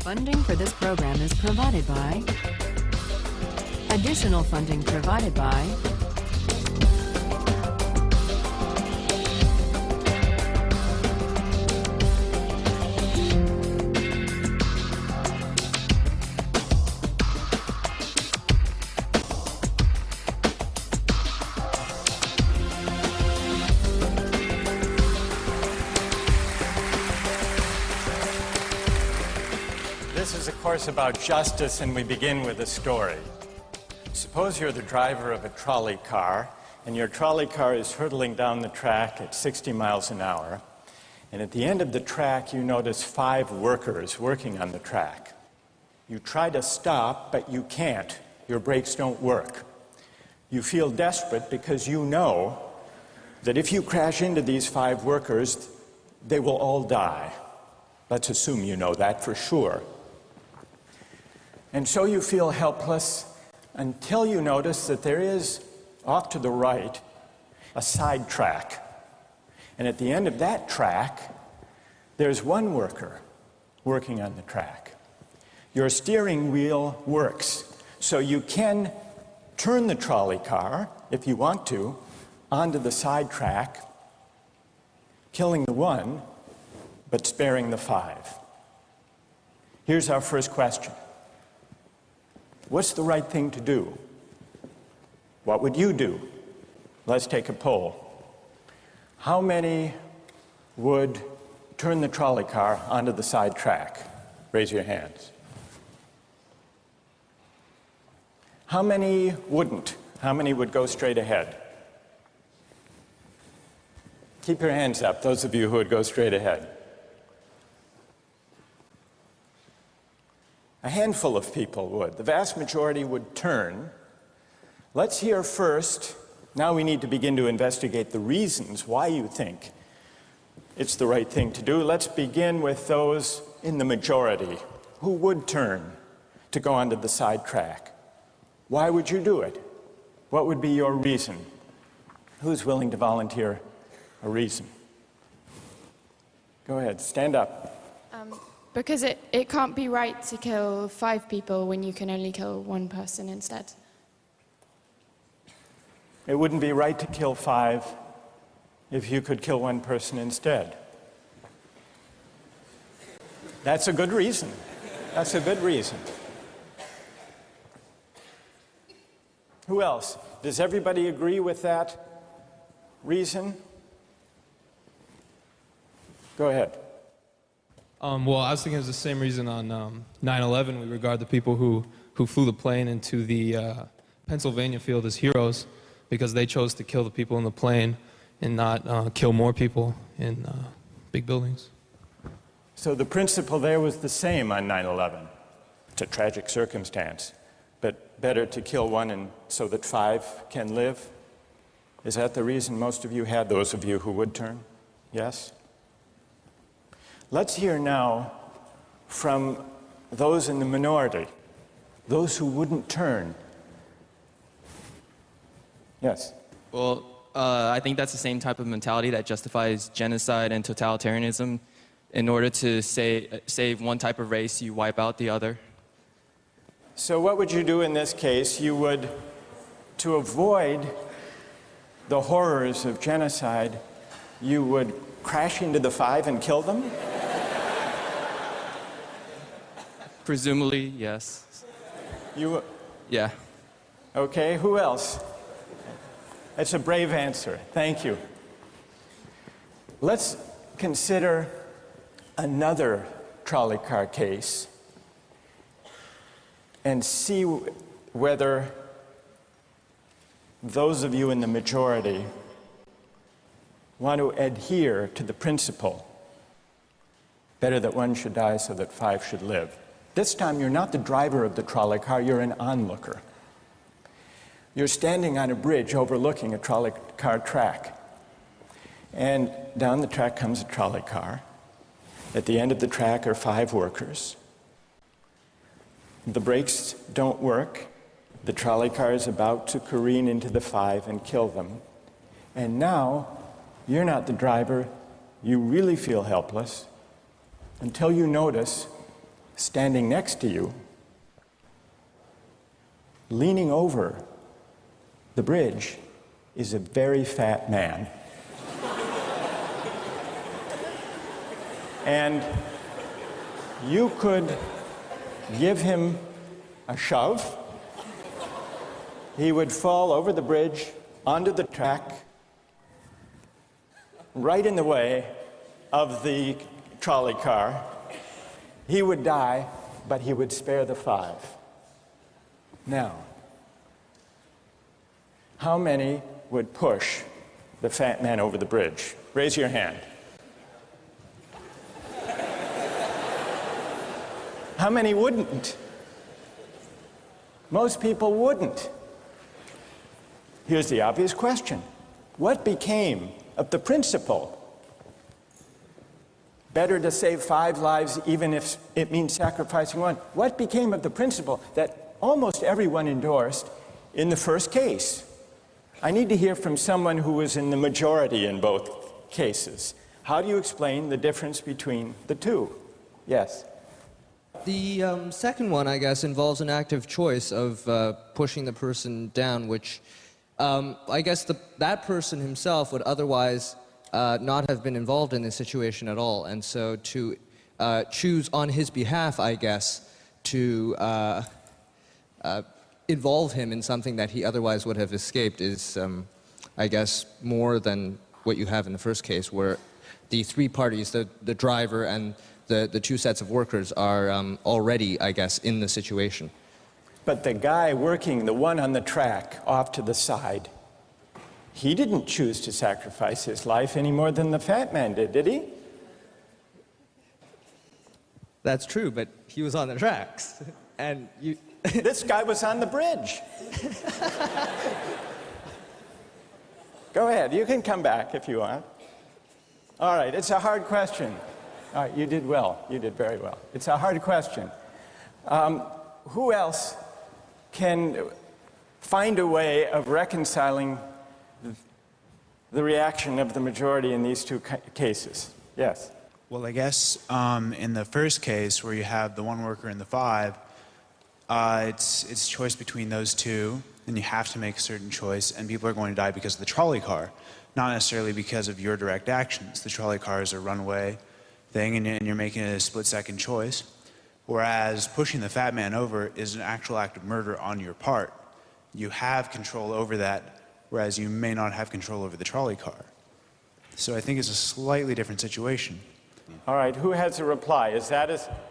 Funding for this program is provided by. Additional funding provided by. This is a course about justice, and we begin with a story. Suppose you're the driver of a trolley car, and your trolley car is hurtling down the track at 60 miles an hour, and at the end of the track you notice 5 workers working on the track. You try to stop, but you can't. Your brakes don't work. You feel desperate because you know that if you crash into these 5 workers, they will all die. Let's assume you know that for sure. And so you feel helpless until you notice that there is, off to the right, a side track. And at the end of that track, there's one worker working on the track. Your steering wheel works, so you can turn the trolley car, if you want to, onto the side track, killing the one, but sparing the 5. Here's our first question. What's the right thing to do? What would you do? Let's take a poll. How many would turn the trolley car onto the side track? Raise your hands. How many wouldn't? How many would go straight ahead? Keep your hands up, those of you who would go straight ahead. A handful of people would. The vast majority would turn. Let's hear first. Now we need to begin to investigate the reasons why you think it's the right thing to do. Let's begin with those in the majority who would turn to go onto the side track. Why would you do it? What would be your reason? Who's willing to volunteer a reason? Go ahead, stand up. Because it can't be right to kill 5 people when you can only kill 1 person instead. It wouldn't be right to kill 5 if you could kill 1 person instead. That's a good reason. That's a good reason. Who else? Does everybody agree with that reason? Go ahead. Well, I was thinking it was the same reason on 9/11. We regard the people who flew the plane into the Pennsylvania field as heroes because they chose to kill the people in the plane and not kill more people in big buildings. So the principle there was the same on 9/11. It's a tragic circumstance, but better to kill 1 and so that 5 can live? Is that the reason most of you had, those of you who would turn? Yes? Let's hear now from those in the minority, those who wouldn't turn. Yes? Well, I think that's the same type of mentality that justifies genocide and totalitarianism. In order to save one type of race, you wipe out the other. So what would you do in this case? You would, to avoid the horrors of genocide, you would crash into the 5 and kill them? Presumably, yes. You? Yeah. Okay, who else? That's a brave answer. Thank you. Let's consider another trolley car case and see whether those of you in the majority want to adhere to the principle, better that 1 should die so that 5 should live. This time you're not the driver of the trolley car, you're an onlooker. You're standing on a bridge overlooking a trolley car track. And down the track comes a trolley car. At the end of the track are 5 workers. The brakes don't work. The trolley car is about to careen into the 5 and kill them. And now, you're not the driver. You really feel helpless until you notice standing next to you, leaning over the bridge, is a very fat man. And you could give him a shove. He would fall over the bridge, onto the track, right in the way of the trolley car. He would die, but he would spare the 5. Now, how many would push the fat man over the bridge? Raise your hand. How many wouldn't? Most people wouldn't. Here's the obvious question. What became of the principle? Better to save 5 lives even if it means sacrificing 1. What became of the principle that almost everyone endorsed in the first case? I need to hear from someone who was in the majority in both cases. How do you explain the difference between the two? Yes? The second one, I guess, involves an active choice of pushing the person down, which I guess that person himself would otherwise not have been involved in this situation at all. And so to choose on his behalf, I guess, to involve him in something that he otherwise would have escaped is, I guess, more than what you have in the first case, where the 3 parties, the driver and the 2 sets of workers are already, I guess, in the situation. But the guy working, the one on the track off to the side, he didn't choose to sacrifice his life any more than the fat man did he? That's true, but he was on the tracks, and you... This guy was on the bridge. Go ahead, you can come back if you want. All right, it's a hard question. All right, you did well. You did very well. It's a hard question. Who else can find a way of reconciling the reaction of the majority in these 2 cases? Yes? Well, I guess in the first case, where you have the 1 worker and the 5, it's choice between those 2, and you have to make a certain choice, and people are going to die because of the trolley car, not necessarily because of your direct actions. The trolley car is a runaway thing, and you're making a split-second choice, whereas pushing the fat man over is an actual act of murder on your part. You have control over that, whereas you may not have control over the trolley car. So I think it's a slightly different situation. All right, who has a reply?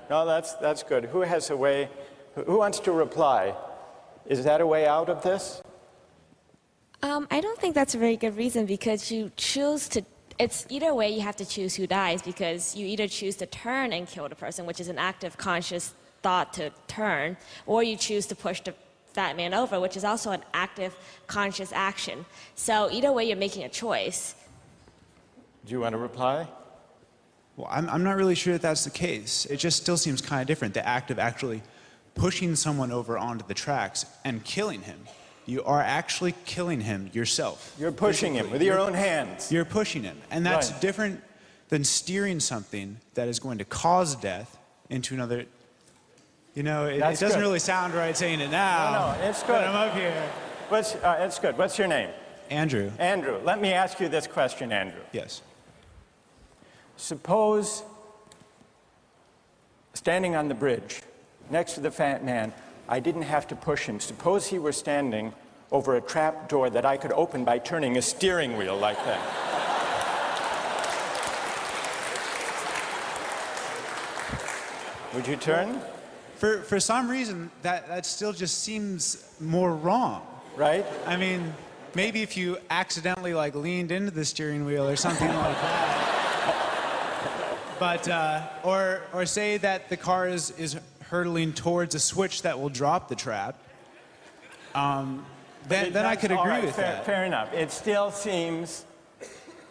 No, that's good. Who has a way, who wants to reply? Is that a way out of this? I don't think that's a very good reason, because you choose to, it's either way you have to choose who dies, because you either choose to turn and kill the person, which is an active conscious thought to turn, or you choose to push the fat man over, which is also an active conscious action. So either way you're making a choice. Do you want to reply? Well, I'm not really sure that that's the case. It just still seems kind of different, the act of actually pushing someone over onto the tracks and killing him. You are actually killing him yourself. You're pushing him with your own hands. You're pushing him. And that's Right. different than steering something that is going to cause death into another. You know, it doesn't good. really sound right saying it now. No, it's good. But I'm up here. It's good. What's your name? Andrew. Andrew. Let me ask you this question, Andrew. Yes. Suppose, standing on the bridge next to the fat man, I didn't have to push him. Suppose he were standing over a trap door that I could open by turning a steering wheel like that. Would you turn? For some reason, that still just seems more wrong. Right? I mean, maybe if you accidentally like leaned into the steering wheel or something like that. But, or say that the car is hurtling towards a switch that will drop the trap. Then I could agree with that. Fair enough. It still seems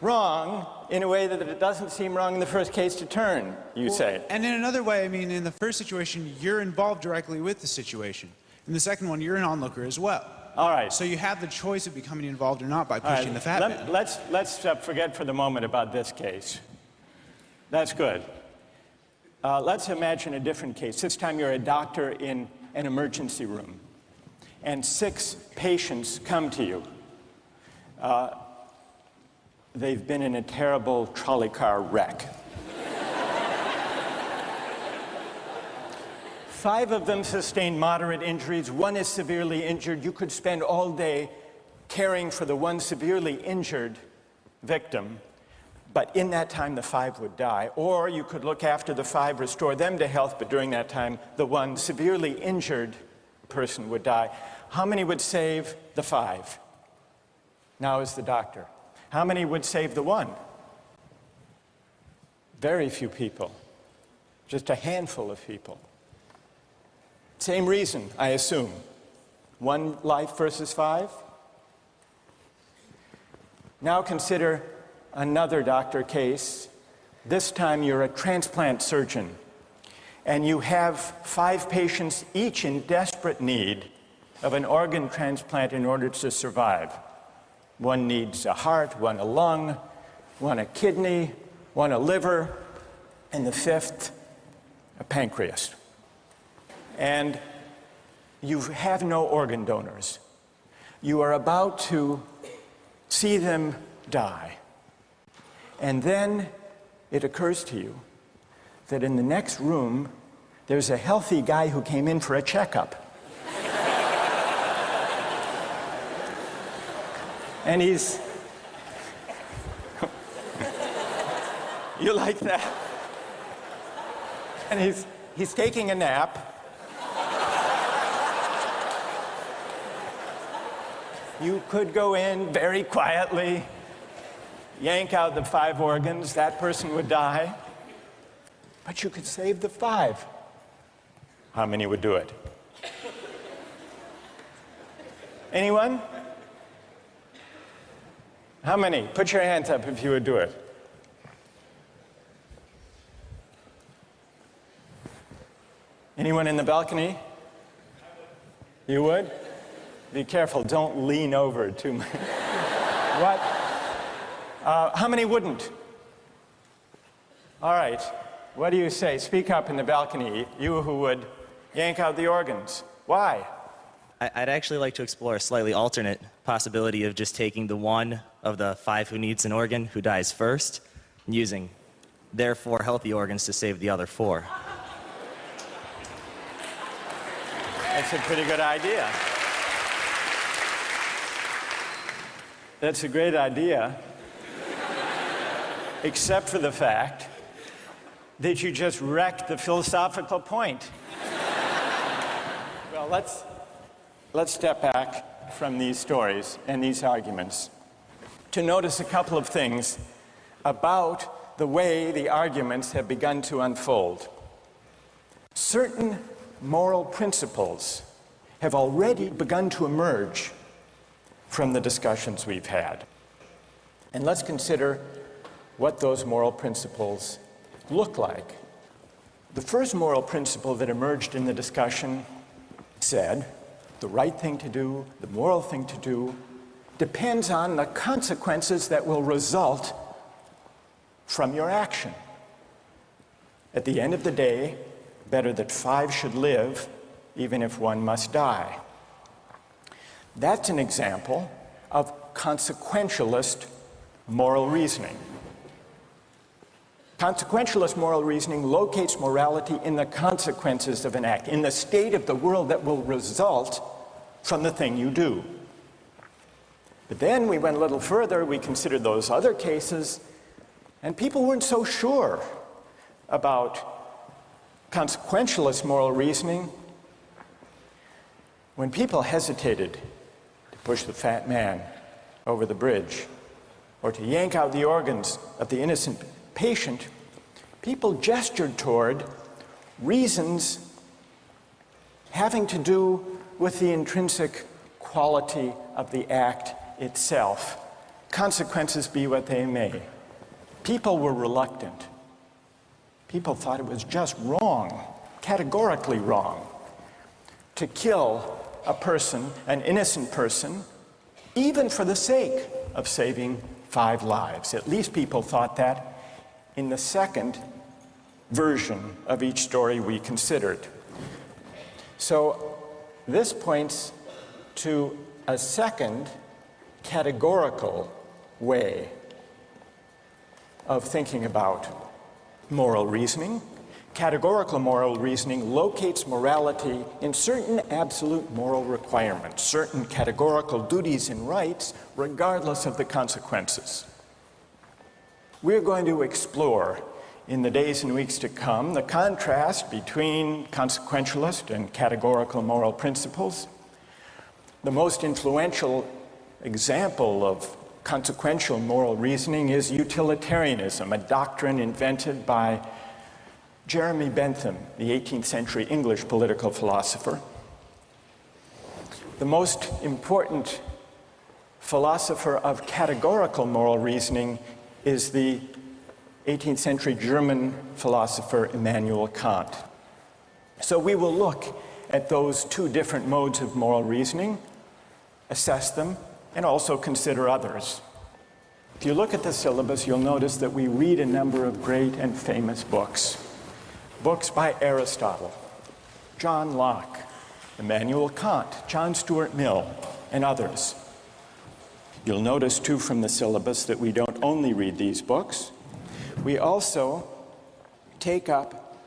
wrong in a way that it doesn't seem wrong in the first case to turn, you say. And in another way, I mean, in the first situation, you're involved directly with the situation. In the second one, you're an onlooker as well. All right. So you have the choice of becoming involved or not by pushing the fat man. Let's forget for the moment about this case. That's good. Let's imagine a different case. This time you're a doctor in an emergency room, and 6 patients come to you. They've been in a terrible trolley car wreck. 5 of them sustained moderate injuries. 1 is severely injured. You could spend all day caring for the 1 severely injured victim, but in that time the 5 would die. Or you could look after the 5, restore them to health, but during that time the 1 severely injured person would die. How many would save the 5? Now is the doctor. How many would save the 1? Very few people. Just a handful of people. Same reason, I assume. 1 life versus 5? Now consider another doctor case. This time you're a transplant surgeon, and you have 5 patients, each in desperate need of an organ transplant in order to survive. 1 needs a heart, 1 a lung, 1 a kidney, 1 a liver, and the 5th, a pancreas. And you have no organ donors. You are about to see them die. And then it occurs to you that in the next room, there's a healthy guy who came in for a checkup. And he's... You like that? And he's taking a nap. You could go in very quietly, yank out the 5 organs, that person would die, but you could save the 5. How many would do it? Anyone? How many? Put your hands up if you would do it. Anyone in the balcony? You would? Be careful, don't lean over too much. What? How many wouldn't? All right, what do you say? Speak up in the balcony, you who would yank out the organs. Why? I'd actually like to explore a slightly alternate possibility of just taking the 1 of the 5 who needs an organ who dies first, and using their 4 healthy organs to save the other 4. That's a pretty good idea. That's a great idea, except for the fact that you just wrecked the philosophical point. Well, let's step back from these stories and these arguments to notice a couple of things about the way the arguments have begun to unfold. Certain moral principles have already begun to emerge from the discussions we've had. And let's consider what those moral principles look like. The first moral principle that emerged in the discussion said, the right thing to do, the moral thing to do, depends on the consequences that will result from your action. At the end of the day, better that 5 should live, even if 1 must die. That's an example of consequentialist moral reasoning. Consequentialist moral reasoning locates morality in the consequences of an act, in the state of the world that will result from the thing you do. But then we went a little further, we considered those other cases, and people weren't so sure about consequentialist moral reasoning. When people hesitated to push the fat man over the bridge or to yank out the organs of the innocent patient, people gestured toward reasons having to do with the intrinsic quality of the act itself, consequences be what they may. People were reluctant. People thought it was just wrong, categorically wrong, to kill a person, an innocent person, even for the sake of saving 5 lives. At least people thought that in the second version of each story we considered. So this points to a second categorical way of thinking about moral reasoning. Categorical moral reasoning locates morality in certain absolute moral requirements, certain categorical duties and rights, regardless of the consequences. We're going to explore in the days and weeks to come the contrast between consequentialist and categorical moral principles. The most influential example of consequential moral reasoning is utilitarianism, a doctrine invented by Jeremy Bentham, the 18th century English political philosopher. The most important philosopher of categorical moral reasoning is the 18th century German philosopher Immanuel Kant. So we will look at those two different modes of moral reasoning, assess them, and also consider others. If you look at the syllabus, you'll notice that we read a number of great and famous books. Books by Aristotle, John Locke, Immanuel Kant, John Stuart Mill, and others. You'll notice, too, from the syllabus that we don't only read these books. We also take up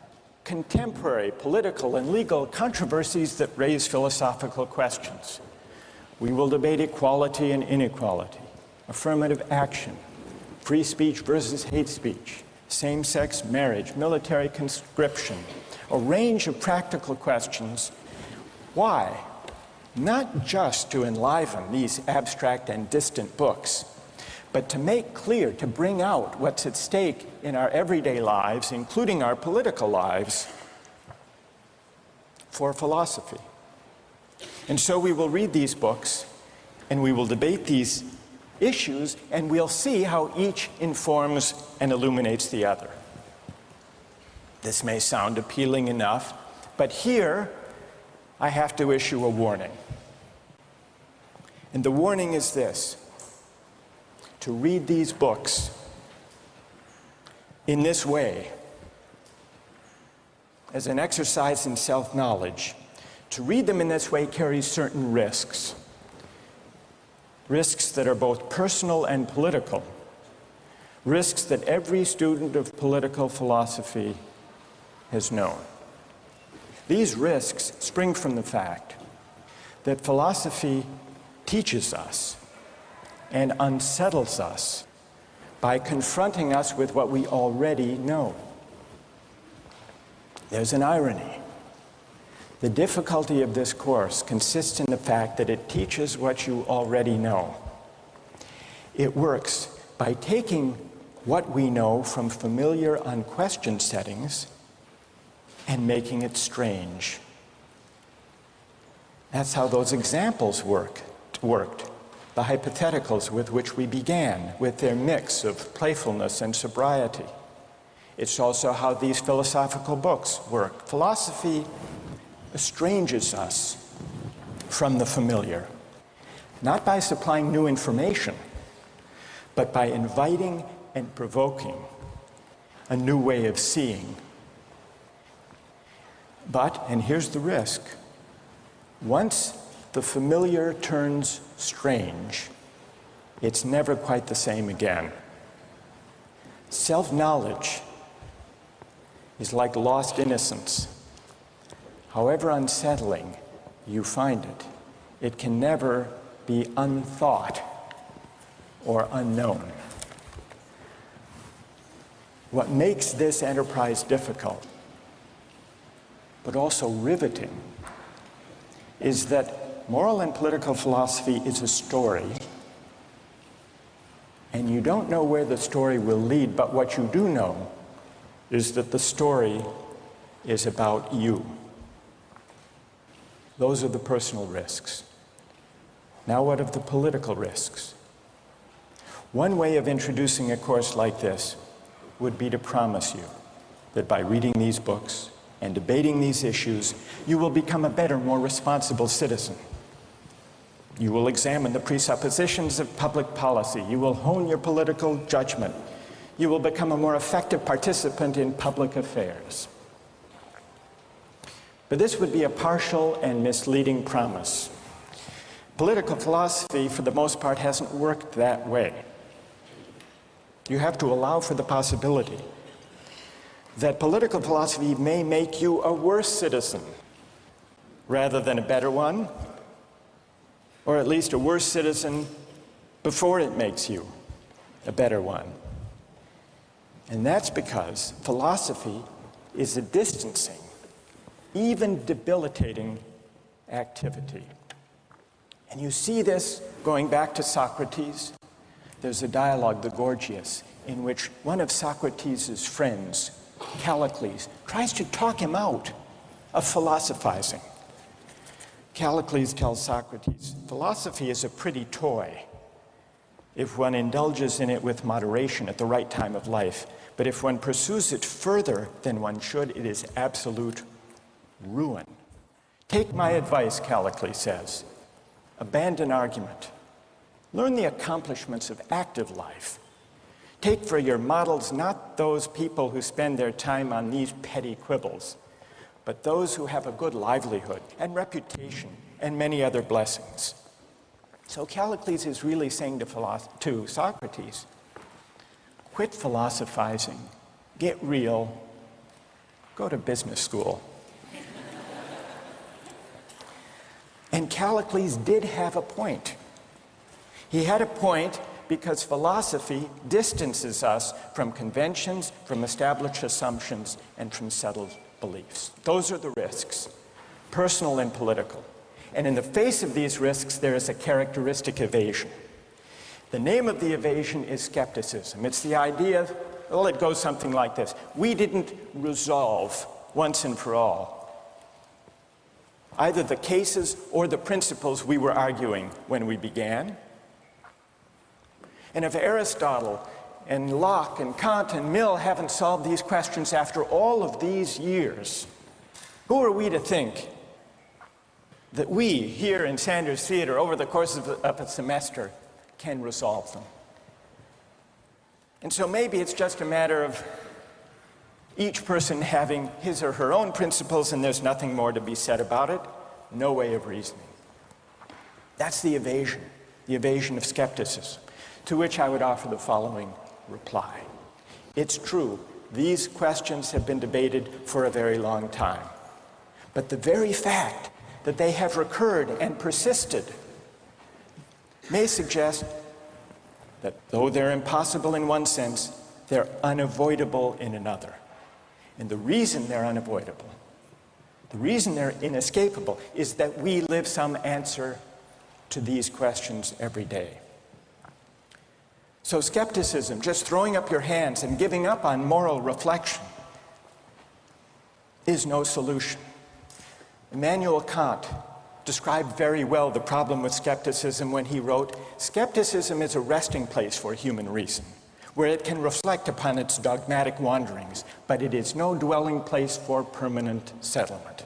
contemporary political and legal controversies that raise philosophical questions. We will debate equality and inequality, affirmative action, free speech versus hate speech, same-sex marriage, military conscription, a range of practical questions. Why? Not just to enliven these abstract and distant books, but to make clear, to bring out what's at stake in our everyday lives, including our political lives, for philosophy. And so we will read these books, and we will debate these issues, and we'll see how each informs and illuminates the other. This may sound appealing enough, but here I have to issue a warning. And the warning is this: to read these books in this way, as an exercise in self-knowledge, to read them in this way carries certain risks. Risks that are both personal and political. Risks that every student of political philosophy has known. These risks spring from the fact that philosophy teaches us and unsettles us by confronting us with what we already know. There's an irony. The difficulty of this course consists in the fact that it teaches what you already know. It works by taking what we know from familiar, unquestioned settings and making it strange. That's how those examples worked. The hypotheticals with which we began, with their mix of playfulness and sobriety. It's also how these philosophical books work. Philosophy estranges us from the familiar, not by supplying new information, but by inviting and provoking a new way of seeing. But, and here's the risk, once the familiar turns strange, it's never quite the same again. Self-knowledge is like lost innocence. However unsettling you find it, it can never be unthought or unknown. What makes this enterprise difficult, but also riveting, is that moral and political philosophy is a story, and you don't know where the story will lead, but what you do know is that the story is about you. Those are the personal risks. Now what of the political risks? One way of introducing a course like this would be to promise you that by reading these books and debating these issues, you will become a better, more responsible citizen. You will examine the presuppositions of public policy. You will hone your political judgment. you will become a more effective participant in public affairs. But this would be a partial and misleading promise. Political philosophy, for the most part, hasn't worked that way. You have to allow for the possibility that political philosophy may make you a worse citizen rather than a better one, or at least a worse citizen before it makes you a better one. And that's because philosophy is a distancing, even debilitating activity. And you see this going back to Socrates. There's a dialogue, the Gorgias, in which one of Socrates' friends, Callicles, tries to talk him out of philosophizing. Callicles tells Socrates, philosophy is a pretty toy if one indulges in it with moderation at the right time of life. But if one pursues it further than one should, it is absolute ruin. Take my advice, Callicles says. Abandon argument. Learn the accomplishments of active life. Take for your models not those people who spend their time on these petty quibbles, but those who have a good livelihood and reputation and many other blessings. So Callicles is really saying to Socrates, quit philosophizing, get real, go to business school. And Callicles did have a point. He had a point because philosophy distances us from conventions, from established assumptions, and from settled beliefs. Those are the risks, personal and political. And in the face of these risks, there is a characteristic evasion. The name of the evasion is skepticism. It's the idea, well, it goes something like this. We didn't resolve once and for all either the cases or the principles we were arguing when we began. And if Aristotle and Locke and Kant and Mill haven't solved these questions after all of these years, who are we to think that we here in Sanders Theater over the course of a semester can resolve them? And so maybe it's just a matter of each person having his or her own principles and there's nothing more to be said about it. No way of reasoning. That's the evasion of skepticism, to which I would offer the following reply. It's true, these questions have been debated for a very long time. But the very fact that they have recurred and persisted may suggest that though they're impossible in one sense, they're unavoidable in another. And the reason they're unavoidable, the reason they're inescapable, is that we live some answer to these questions every day. So skepticism, just throwing up your hands and giving up on moral reflection, is no solution. Immanuel Kant described very well the problem with skepticism when he wrote, "Skepticism is a resting place for human reason, where it can reflect upon its dogmatic wanderings, but it is no dwelling place for permanent settlement.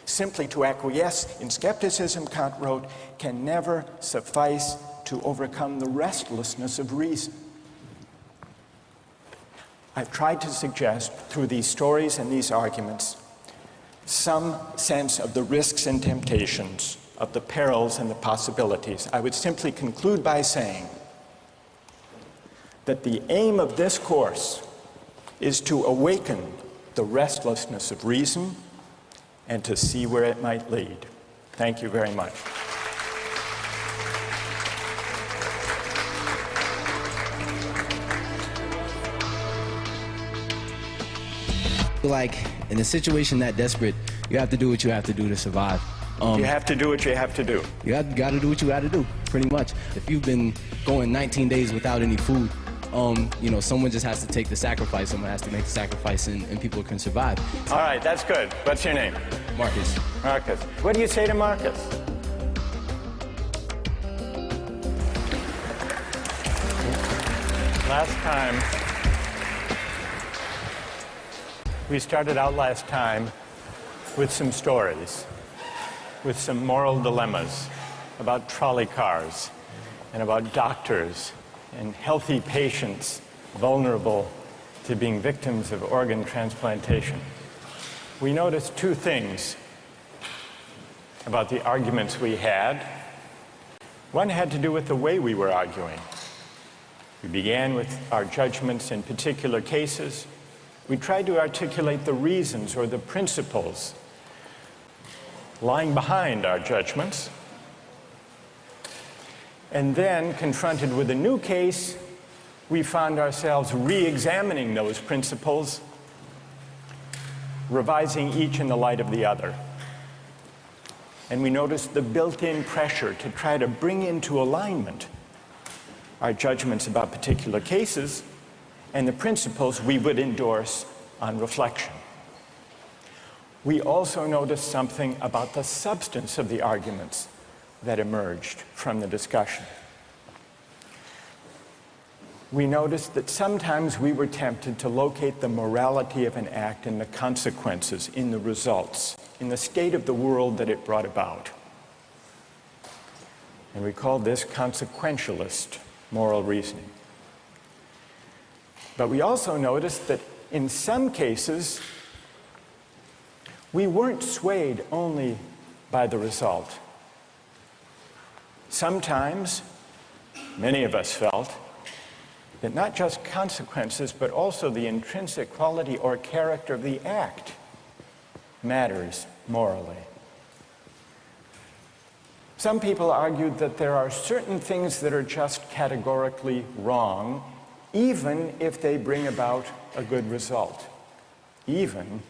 Simply to acquiesce in skepticism," Kant wrote, "can never suffice to overcome the restlessness of reason." I've tried to suggest through these stories and these arguments some sense of the risks and temptations, of the perils and the possibilities. I would simply conclude by saying that the aim of this course is to awaken the restlessness of reason and to see where it might lead. Thank you very much. Like, in a situation that desperate, you have to do what you have to do to survive. You have to do what you have to do. You got to do what you got to do, pretty much. If you've been going 19 days without any food, someone just has to take the sacrifice. Someone has to make the sacrifice, and people can survive. All right, that's good. What's your name? Marcus. Marcus. What do you say to Marcus? Last time, we started out last time with some stories, with some moral dilemmas about trolley cars and about doctors and healthy patients vulnerable to being victims of organ transplantation, we noticed two things about the arguments we had. One had to do with the way we were arguing. We began with our judgments in particular cases. We tried to articulate the reasons or the principles lying behind our judgments. And then, confronted with a new case, we found ourselves re-examining those principles, revising each in the light of the other. And we noticed the built-in pressure to try to bring into alignment our judgments about particular cases and the principles we would endorse on reflection. We also noticed something about the substance of the arguments that emerged from the discussion. We noticed that sometimes we were tempted to locate the morality of an act in the consequences, in the results, in the state of the world that it brought about. And we called this consequentialist moral reasoning. But we also noticed that in some cases, we weren't swayed only by the result. Sometimes, many of us felt that not just consequences, but also the intrinsic quality or character of the act matters morally. Some people argued that there are certain things that are just categorically wrong, even if they bring about a good result, even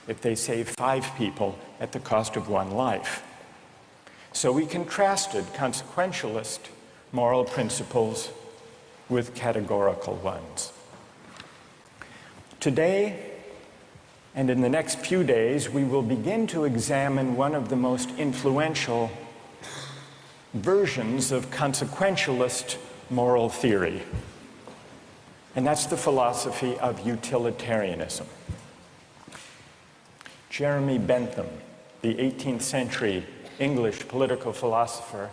if they save 5 people at the cost of 1 life. So we contrasted consequentialist moral principles with categorical ones. Today, and in the next few days, we will begin to examine one of the most influential versions of consequentialist moral theory, and that's the philosophy of utilitarianism. Jeremy Bentham, the 18th century English political philosopher,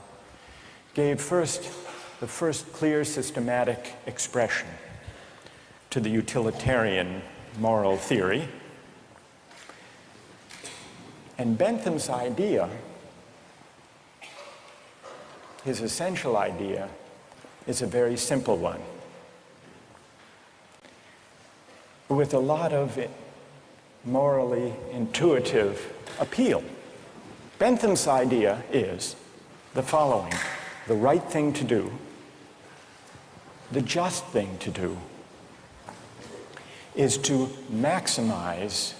gave the first clear systematic expression to the utilitarian moral theory. And Bentham's idea, his essential idea, is a very simple one, with a lot of morally intuitive appeal. Bentham's idea is the following: the right thing to do, the just thing to do, is to maximize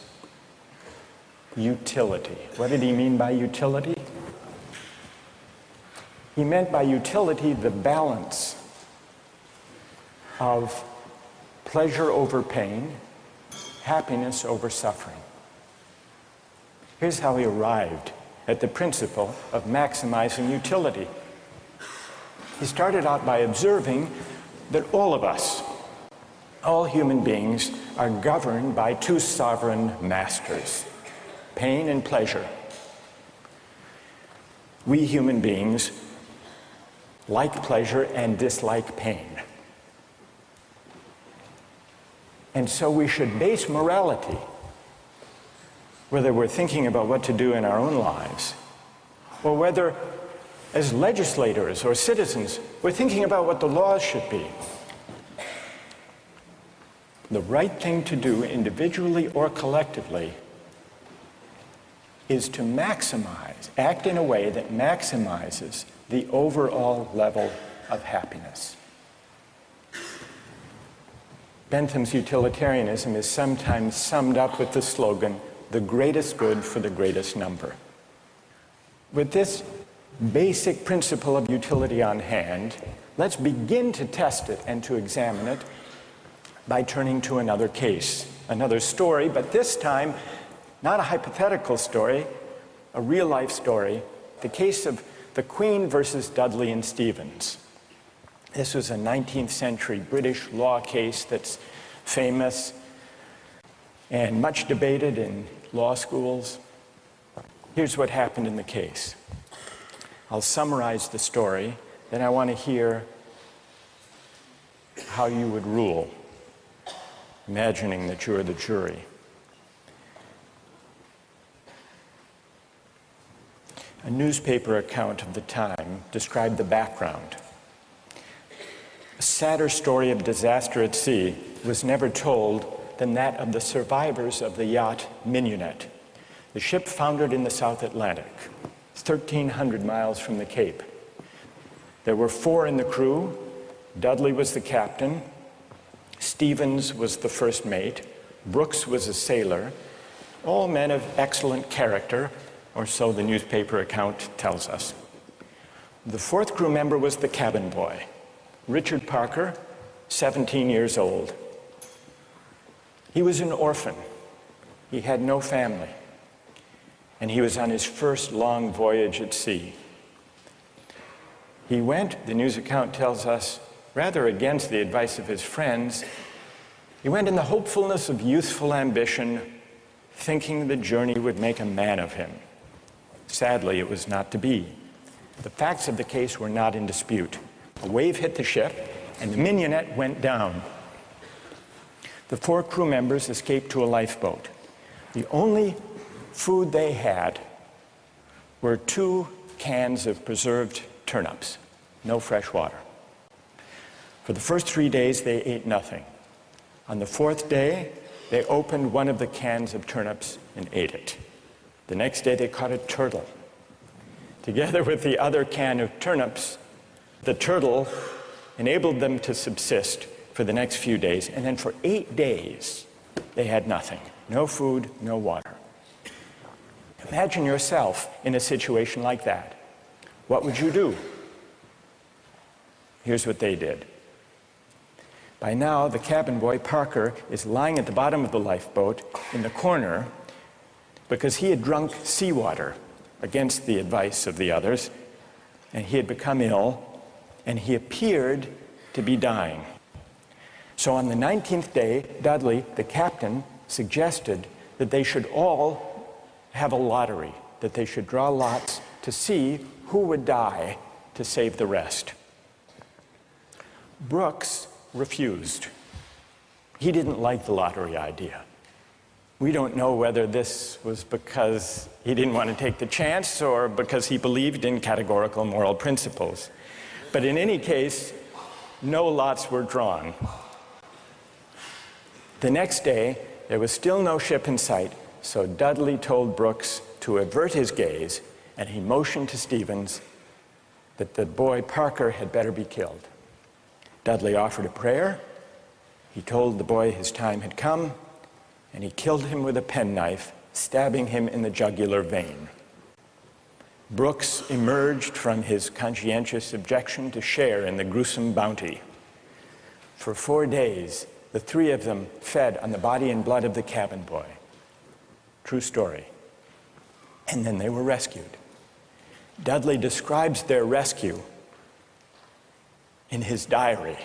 utility. What did he mean by utility? He meant by utility the balance of pleasure over pain, happiness over suffering. Here's how he arrived at the principle of maximizing utility. He started out by observing that all of us, all human beings, are governed by 2 sovereign masters, pain and pleasure. We human beings like pleasure and dislike pain. And so we should base morality, whether we're thinking about what to do in our own lives, or whether as legislators or citizens we're thinking about what the laws should be. The right thing to do, individually or collectively, is to act in a way that maximizes the overall level of happiness. Bentham's utilitarianism is sometimes summed up with the slogan, "the greatest good for the greatest number." With this basic principle of utility on hand, let's begin to test it and to examine it by turning to another case, another story, but this time not a hypothetical story, a real-life story, the case of the Queen versus Dudley and Stevens. This was a 19th century British law case that's famous and much debated in law schools. Here's what happened in the case. I'll summarize the story, then I want to hear how you would rule. imagining that you're the jury. A newspaper account of the time described the background. A sadder story of disaster at sea was never told than that of the survivors of the yacht Mignonette. The ship foundered in the South Atlantic, 1,300 miles from the Cape. There were 4 in the crew. Dudley was the captain, Stevens was the first mate, Brooks was a sailor, all men of excellent character, or so the newspaper account tells us. The 4th crew member was the cabin boy, Richard Parker, 17 years old. He was an orphan. He had no family, and he was on his first long voyage at sea. He went, the news account tells us, rather against the advice of his friends. He went in the hopefulness of youthful ambition, thinking the journey would make a man of him. Sadly, it was not to be. The facts of the case were not in dispute. A wave hit the ship, and the Mignonette went down. The 4 crew members escaped to a lifeboat. The only food they had were 2 cans of preserved turnips, no fresh water. For the first 3 days, they ate nothing. On the 4th day, they opened one of the cans of turnips and ate it. The next day, they caught a turtle. Together with the other can of turnips, the turtle enabled them to subsist for the next few days, and then for 8 days, they had nothing. No food, no water. Imagine yourself in a situation like that. What would you do? Here's what they did. By now, the cabin boy, Parker, is lying at the bottom of the lifeboat in the corner because he had drunk seawater against the advice of the others, and he had become ill, and he appeared to be dying. So on the 19th day, Dudley, the captain, suggested that they should all have a lottery, that they should draw lots to see who would die to save the rest. Brooks refused. He didn't like the lottery idea. We don't know whether this was because he didn't want to take the chance or because he believed in categorical moral principles. But in any case, no lots were drawn. The next day, there was still no ship in sight, so Dudley told Brooks to avert his gaze, and he motioned to Stevens that the boy Parker had better be killed. Dudley offered a prayer. He told the boy his time had come, and he killed him with a penknife, stabbing him in the jugular vein. Brooks emerged from his conscientious objection to share in the gruesome bounty. For 4 days, the 3 of them fed on the body and blood of the cabin boy. True story. And then they were rescued. Dudley describes their rescue in his diary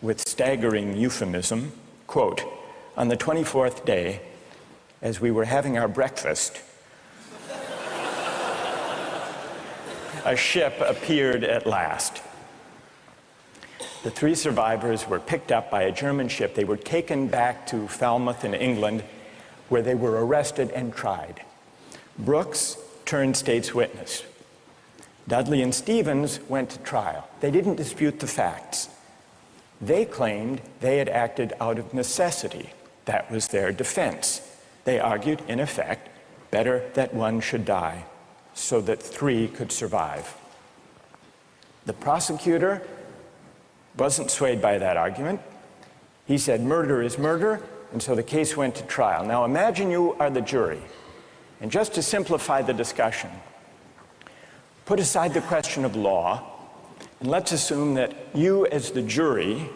with staggering euphemism, quote, "On the 24th day, as we were having our breakfast, a ship appeared at last. The 3 survivors were picked up by a German ship. They were taken back to Falmouth in England, where they were arrested and tried. Brooks turned state's witness. Dudley and Stevens went to trial. They didn't dispute the facts. They claimed they had acted out of necessity. That was their defense. They argued, in effect, better that one should die so that 3 could survive. The prosecutor wasn't swayed by that argument. He said murder is murder, and so the case went to trial. Now imagine you are the jury, and just to simplify the discussion, put aside the question of law, and let's assume that you as the jury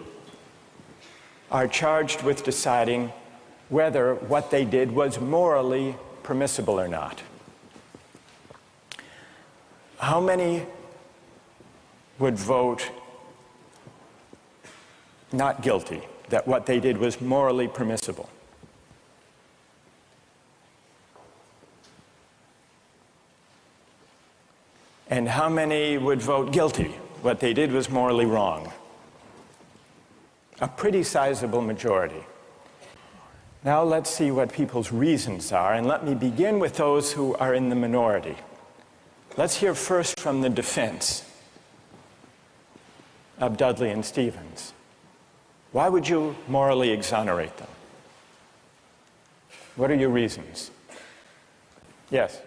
are charged with deciding whether what they did was morally permissible or not. How many would vote not guilty, that what they did was morally permissible? And how many would vote guilty, what they did was morally wrong? A pretty sizable majority. Now let's see what people's reasons are, and let me begin with those who are in the minority. Let's hear first from the defense of Dudley and Stevens. Why would you morally exonerate them? What are your reasons? Yes?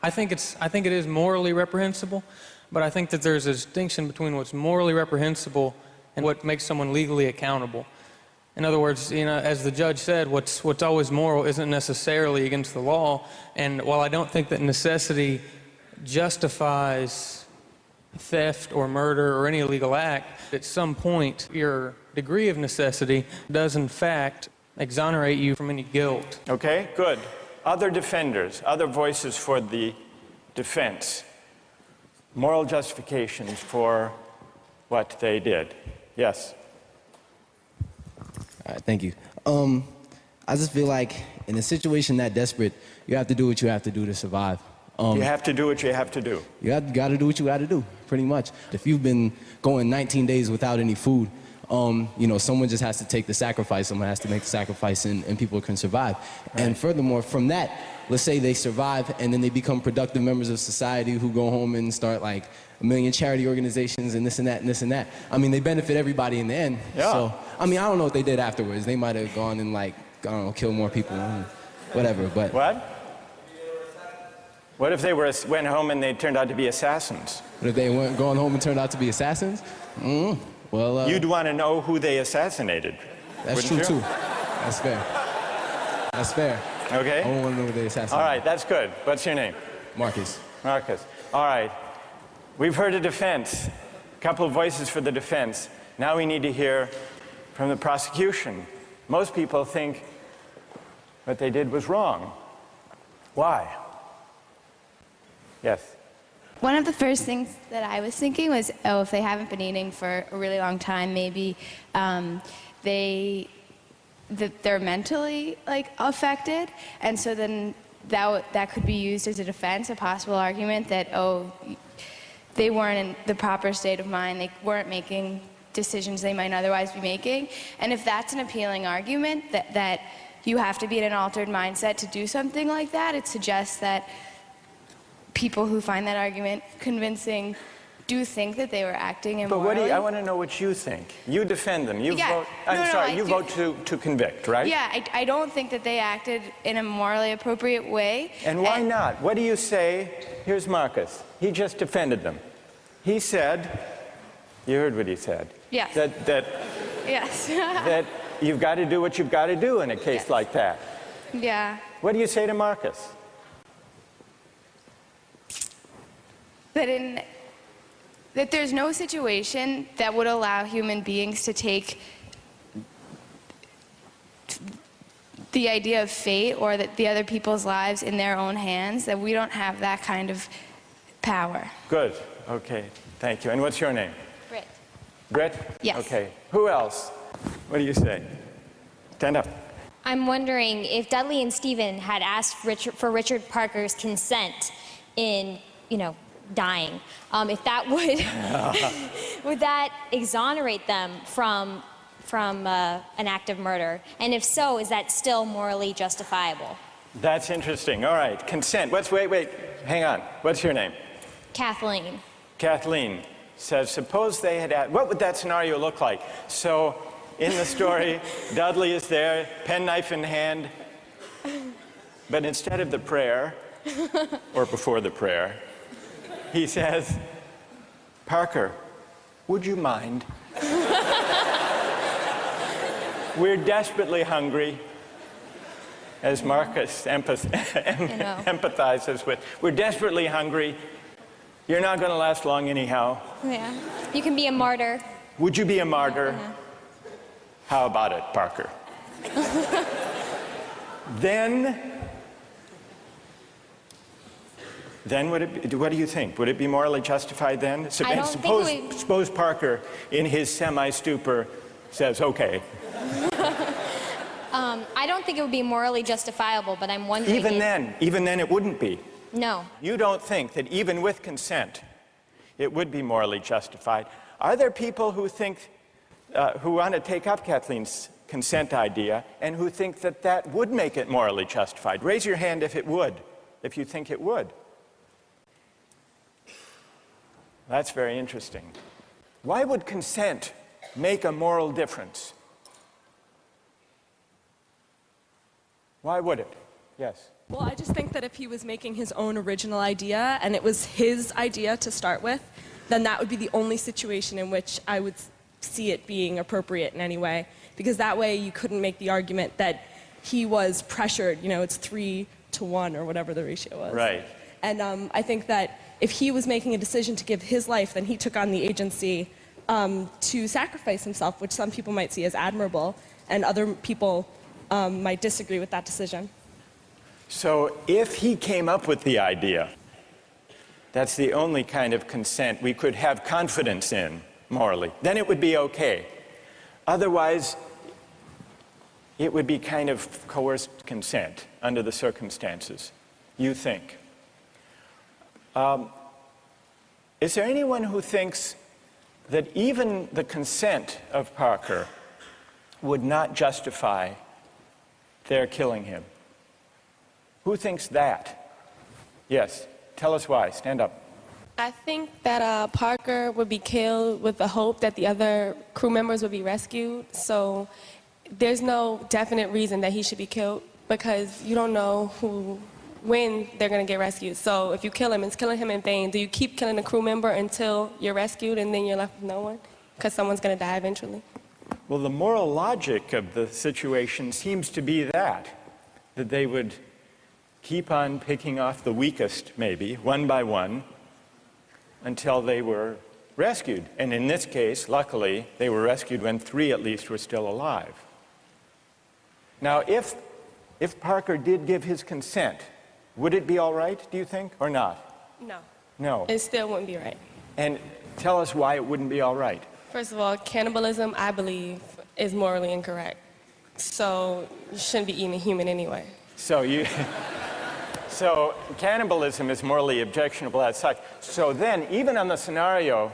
I think it is morally reprehensible, but I think that there's a distinction between what's morally reprehensible and what makes someone legally accountable. In other words, as the judge said, what's always moral isn't necessarily against the law. And while I don't think that necessity justifies theft or murder or any illegal act, at some point your degree of necessity does in fact exonerate you from any guilt. Okay, good. Other defenders, other voices for the defense. Moral justifications for what they did. Yes? All right, thank you. I just feel like in a situation that desperate, you have to do what you have to do to survive. You have to do what you have to do. You got to do what you got to do, pretty much. If you've been going 19 days without any food, someone just has to take the sacrifice. Someone has to make the sacrifice, and people can survive. Right. And furthermore, from that, let's say they survive, and then they become productive members of society who go home and start like a million charity organizations and this and that and this and that. I mean, they benefit everybody in the end. Yeah. So, I mean, I don't know what they did afterwards. They might have gone and kill more people, whatever. But what? What if they went home and they turned out to be assassins? What if they went going home and turned out to be assassins? Well, you'd want to know who they assassinated. That's true, too. That's fair. That's fair. Okay. I want to know who they assassinated. All right, that's good. What's your name? Marcus. Marcus. All right. We've heard a defense, a couple of voices for the defense. Now we need to hear from the prosecution. Most people think what they did was wrong. Why? Yes. One of the first things that I was thinking was, if they haven't been eating for a really long time, maybe they're mentally affected, and so then that could be used as a defense, a possible argument that they weren't in the proper state of mind, they weren't making decisions they might otherwise be making. And if that's an appealing argument, that you have to be in an altered mindset to do something like that, it suggests that people who find that argument convincing do think that they were acting immorally. But I want to know what you think. You defend them. You vote to convict, right? Yeah, I don't think that they acted in a morally appropriate way. And why not? What do you say? Here's Marcus. He just defended them. He said, you heard what he said. Yes. Yes. That you've got to do what you've got to do in a case like that. Yeah. What do you say to Marcus? That there's no situation that would allow human beings to take the idea of fate or the other people's lives in their own hands, that we don't have that kind of power. Good. Okay. Thank you. And what's your name? Britt. Britt? Yes. Okay. Who else? What do you say? Stand up. I'm wondering if Dudley and Stephen had asked for Richard Parker's consent in, dying, if that would that exonerate them from an act of murder? And if so, is that still morally justifiable? That's interesting. All right, consent. Wait, hang on. What's your name? Kathleen. Kathleen says, suppose they had asked, what would that scenario look like? So in the story, Dudley is there, penknife in hand, but instead of the prayer, or before the prayer, he says, Parker, would you mind? We're desperately hungry, as Marcus empathizes with. We're desperately hungry. You're not going to last long anyhow. Yeah. You can be a martyr. Would you be a martyr? Yeah. How about it, Parker? Then what do you think? Would it be morally justified then? Suppose Parker, in his semi-stupor, says, okay. I don't think it would be morally justifiable, but I'm wondering even then it wouldn't be. No. You don't think that even with consent, it would be morally justified. Are there people who think, who want to take up Kathleen's consent idea and who think that that would make it morally justified. Raise your hand if it would, if you think it would. That's very interesting. Why would consent make a moral difference? Why would it? Yes. Well, I just think that if he was making his own original idea and it was his idea to start with, then that would be the only situation in which I would see it being appropriate in any way. Because that way you couldn't make the argument that he was pressured, you know, it's 3-to-1 or whatever the ratio was. Right. And I think that if he was making a decision to give his life, then he took on the agency to sacrifice himself, which some people might see as admirable, and other people might disagree with that decision. So if he came up with the idea, that's the only kind of consent we could have confidence in morally, then it would be okay. Otherwise, it would be kind of coerced consent under the circumstances, you think. Is there anyone who thinks that even the consent of Parker would not justify their killing him? Who thinks that? Yes, tell us why. Stand up. I think that Parker would be killed with the hope that the other crew members would be rescued. So there's no definite reason that he should be killed because you don't know when they're going to get rescued. So if you kill him, it's killing him in vain. Do you keep killing a crew member until you're rescued and then you're left with no one? Because someone's going to die eventually. Well, the moral logic of the situation seems to be that they would keep on picking off the weakest, maybe, one by one, until they were rescued. And in this case, luckily, they were rescued when 3 at least were still alive. Now, if Parker did give his consent, would it be all right, do you think, or not? No. No. It still wouldn't be right. And tell us why it wouldn't be all right. First of all, cannibalism, I believe, is morally incorrect. So you shouldn't be eating a human anyway. So cannibalism is morally objectionable as such. So then, even on the scenario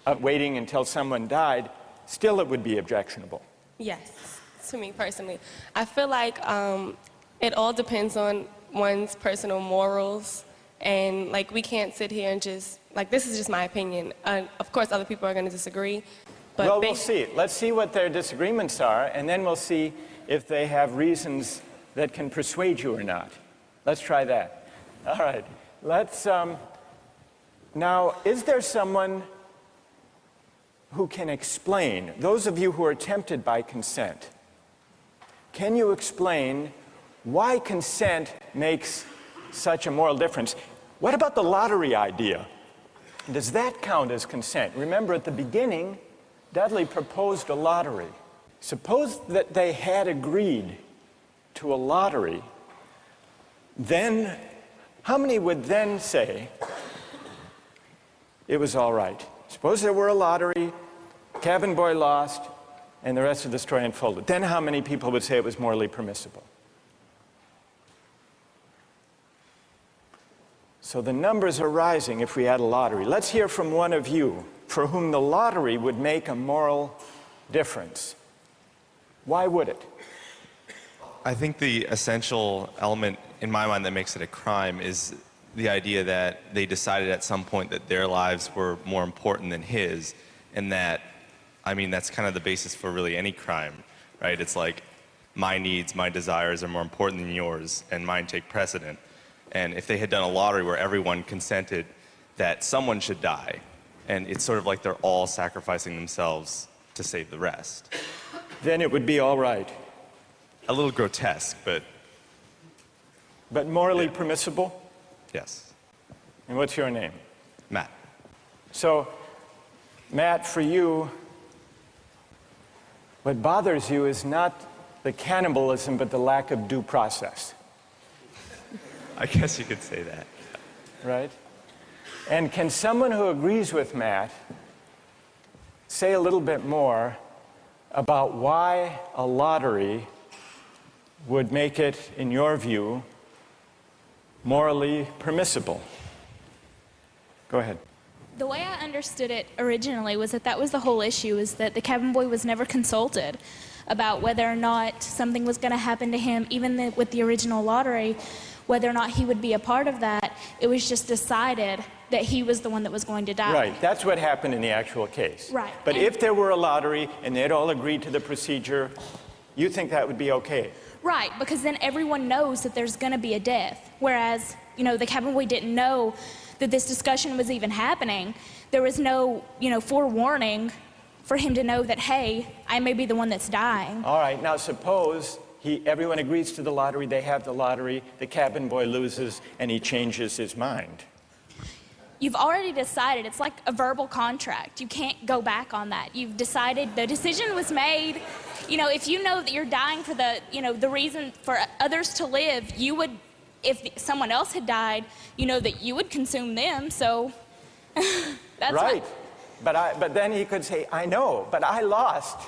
of waiting until someone died, still it would be objectionable. Yes, to me personally. I feel like it all depends on one's personal morals, and like we can't sit here and just, like this is just my opinion. Of course, other people are going to disagree. But well, we'll see. Let's see what their disagreements are, and then we'll see if they have reasons that can persuade you or not. Let's try that. All right. Let's, now, is there someone who can explain, those of you who are tempted by consent, can you explain why consent makes such a moral difference? What about the lottery idea? Does that count as consent? Remember, at the beginning, Dudley proposed a lottery. Suppose that they had agreed to a lottery, then how many would then say it was all right? Suppose there were a lottery, cabin boy lost, and the rest of the story unfolded. Then how many people would say it was morally permissible? So the numbers are rising if we had a lottery. Let's hear from one of you for whom the lottery would make a moral difference. Why would it? I think the essential element in my mind that makes it a crime is the idea that they decided at some point that their lives were more important than his, and that, I mean, that's kind of the basis for really any crime, right? It's like my needs, my desires are more important than yours, and mine take precedent. And if they had done a lottery where everyone consented that someone should die, and it's sort of like they're all sacrificing themselves to save the rest, then it would be all right. A little grotesque, but... But morally permissible? Yes. And what's your name? Matt. So, Matt, for you, what bothers you is not the cannibalism, but the lack of due process. I guess you could say that. Right? And can someone who agrees with Matt say a little bit more about why a lottery would make it, in your view, morally permissible? Go ahead. The way I understood it originally was that was the whole issue, is that the cabin boy was never consulted. about whether or not something was going to happen to him, even with the original lottery, whether or not he would be a part of that. It was just decided that he was the one that was going to die. Right, that's what happened in the actual case. Right. But if there were a lottery and they'd all agreed to the procedure, you think that would be okay? Right, because then everyone knows that there's going to be a death. Whereas, you know, the cabin boy didn't know that this discussion was even happening. There was no, you know, forewarning for him to know that, hey, I may be the one that's dying. All right, now suppose everyone agrees to the lottery, they have the lottery, the cabin boy loses, and he changes his mind. You've already decided. It's like a verbal contract. You can't go back on that. You've decided, the decision was made. You know, if you know that you're dying for the, you know, the reason for others to live, you would, if someone else had died, you know that you would consume them, so that's right. But then he could say, I know, but I lost.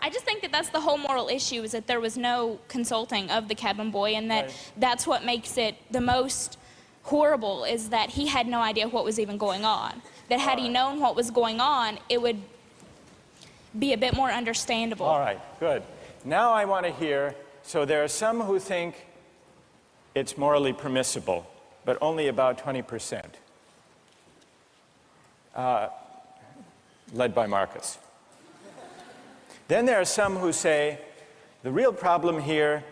I just think that that's the whole moral issue, is that there was no consulting of the cabin boy, and that that's what makes it the most horrible, is that he had no idea what was even going on. That had he known what was going on, it would be a bit more understandable. All right, good. Now I want to hear, so there are some who think it's morally permissible, but only about 20%. Led by Marcus. Then there are some who say the real problem here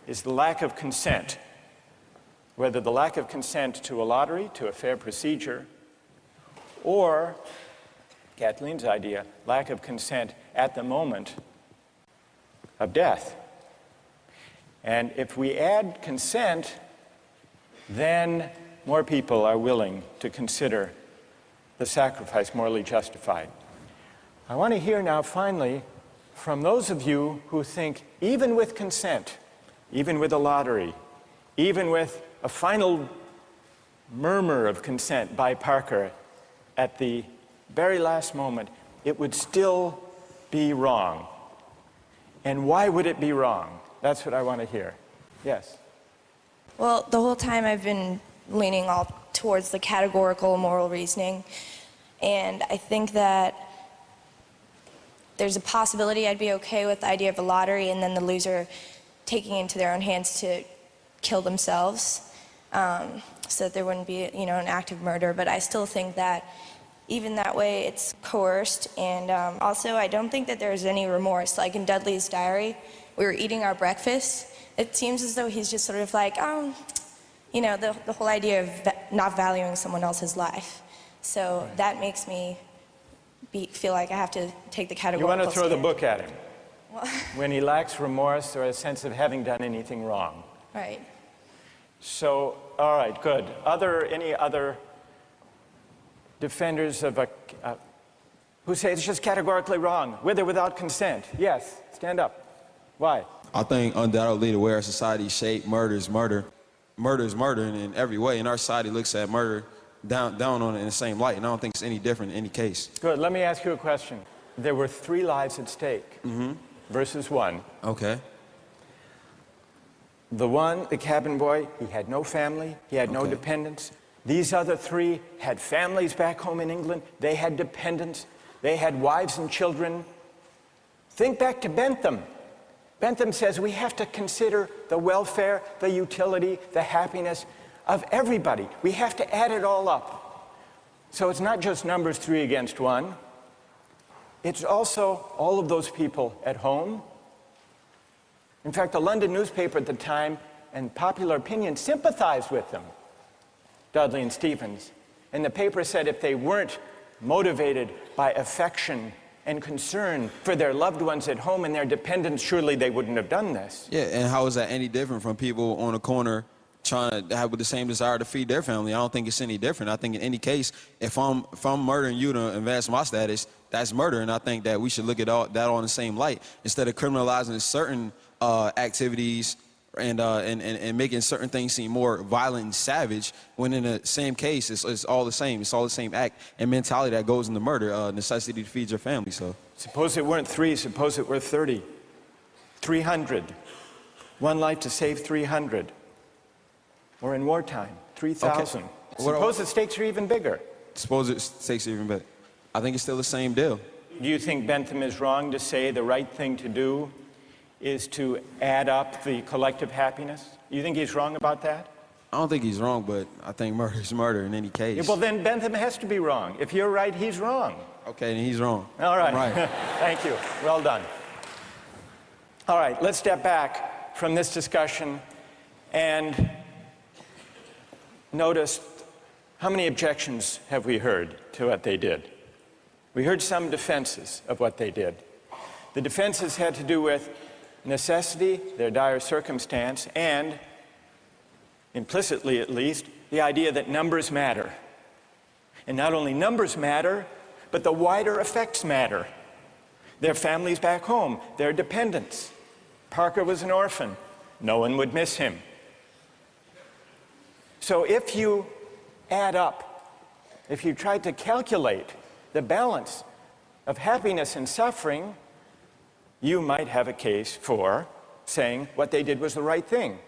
is the lack of consent. Whether the lack of consent to a lottery, to a fair procedure, or, Kathleen's idea, lack of consent at the moment of death. And if we add consent, then more people are willing to consider the sacrifice morally justified. I want to hear now, finally, from those of you who think even with consent, even with a lottery, even with a final murmur of consent by Parker at the very last moment, it would still be wrong. And why would it be wrong? That's what I want to hear. Yes? Well, the whole time I've been leaning all towards the categorical moral reasoning. And I think that there's a possibility I'd be okay with the idea of a lottery and then the loser taking it into their own hands to kill themselves, so that there wouldn't be, you know, an act of murder. But I still think that even that way it's coerced. And also I don't think that there's any remorse. Like in Dudley's diary, we were eating our breakfast. It seems as though he's just sort of like, you know, the whole idea of not valuing someone else's life. So that makes me feel like I have to take the categorical. You want to throw the book at him Well, when he lacks remorse or a sense of having done anything wrong. right. So, all right, good. Any other defenders of who say it's just categorically wrong, with or without consent? Yes, stand up. Why? I think undoubtedly the way our society is shaped, murder is murder. Murder is murder in every way, and our society looks at murder down on it in the same light, and I don't think it's any different in any case. Good. Let me ask you a question. There were 3 lives at stake versus 1. Okay. The one, the cabin boy, he had no family, he had no dependents. These other 3 had families back home in England, they had dependents, they had wives and children. Think back to Bentham. Bentham says we have to consider the welfare, the utility, the happiness of everybody. We have to add it all up. So it's not just numbers 3 against 1. It's also all of those people at home. In fact, the London newspaper at the time and popular opinion sympathized with them, Dudley and Stephens. And the paper said if they weren't motivated by affection and concern for their loved ones at home and their dependents, surely they wouldn't have done this. Yeah, and how is that any different from people on a corner trying to have with the same desire to feed their family? I don't think it's any different. I think in any case, if I'm murdering you to advance my status, that's murder, and I think that we should look at that all in the same light instead of criminalizing certain activities and making certain things seem more violent and savage, when in the same case it's all the same. It's all the same act and mentality that goes into murder, necessity to feed your family. So suppose it weren't 3, suppose it were 30, 300. 1 life to save 300. Or in wartime, 3,000. Suppose the stakes are even bigger. Suppose the stakes are even bigger. I think it's still the same deal. you think Bentham is wrong to say the right thing to do is to add up the collective happiness? You think he's wrong about that? I don't think he's wrong, but I think murder is murder in any case. Yeah, well, then Bentham has to be wrong. If you're right, he's wrong. Okay, then he's wrong. All right. Right. Thank you. Well done. All right, let's step back from this discussion and notice how many objections have we heard to what they did. We heard some defenses of what they did. The defenses had to do with necessity, their dire circumstance, and, implicitly at least, the idea that numbers matter. And not only numbers matter, but the wider effects matter. Their families back home, their dependents. Parker was an orphan. No one would miss him. So if you add up, if you try to calculate the balance of happiness and suffering, you might have a case for saying what they did was the right thing.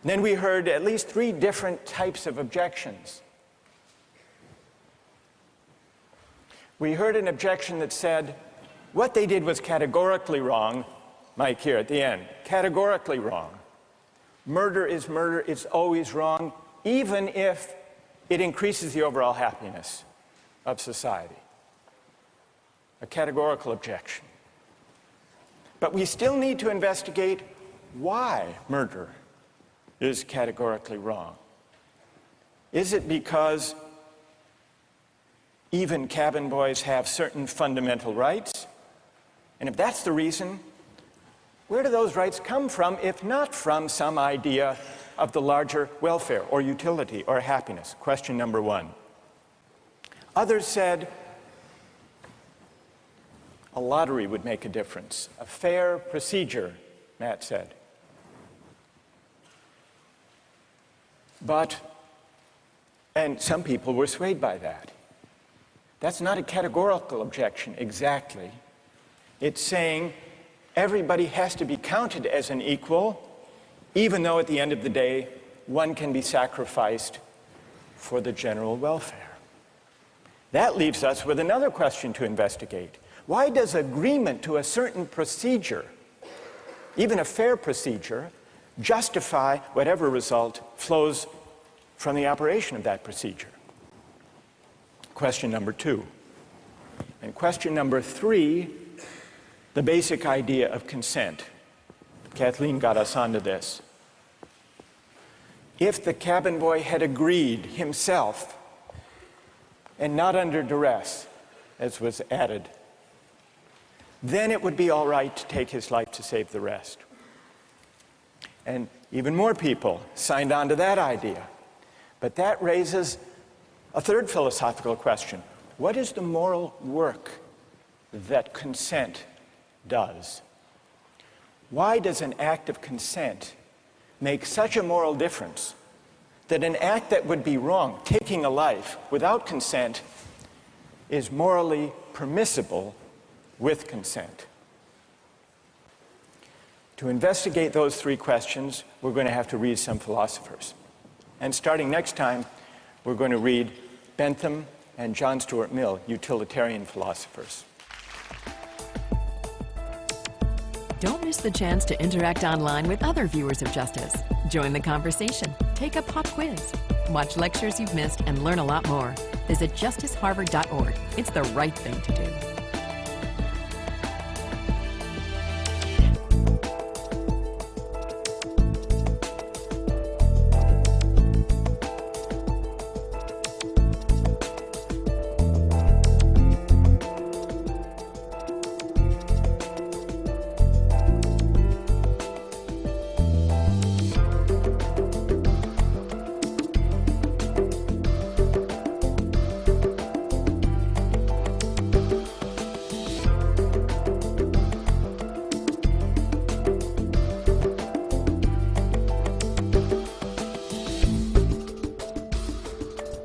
And then we heard at least 3 different types of objections. We heard an objection that said, what they did was categorically wrong. Mike here at the end, categorically wrong. Murder is murder, it's always wrong, even if it increases the overall happiness of society. A categorical objection. But we still need to investigate why murder is categorically wrong. Is it because even cabin boys have certain fundamental rights? And if that's the reason, where do those rights come from, if not from some idea of the larger welfare or utility or happiness? Question number 1. Others said a lottery would make a difference. A fair procedure, Matt said. And some people were swayed by that. That's not a categorical objection exactly. It's saying everybody has to be counted as an equal, even though at the end of the day, one can be sacrificed for the general welfare. That leaves us with another question to investigate. Why does agreement to a certain procedure, even a fair procedure, justify whatever result flows from the operation of that procedure? Question number 2. And question number 3, the basic idea of consent. Kathleen got us onto this. If the cabin boy had agreed himself, and not under duress, as was added, then it would be all right to take his life to save the rest. And even more people signed on to that idea. But that raises a third philosophical question. What is the moral work that consent does? Why does an act of consent make such a moral difference that an act that would be wrong, taking a life without consent, is morally permissible with consent? To investigate those 3 questions, we're going to have to read some philosophers. And starting next time, we're going to read Bentham and John Stuart Mill, utilitarian philosophers. Don't miss the chance to interact online with other viewers of Justice. Join the conversation, take a pop quiz, watch lectures you've missed, and learn a lot more. Visit justiceharvard.org. It's the right thing to do.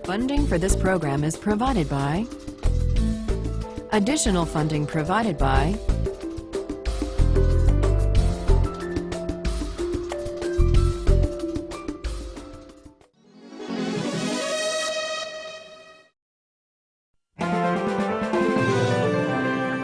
Funding for this program is provided by... Additional funding provided by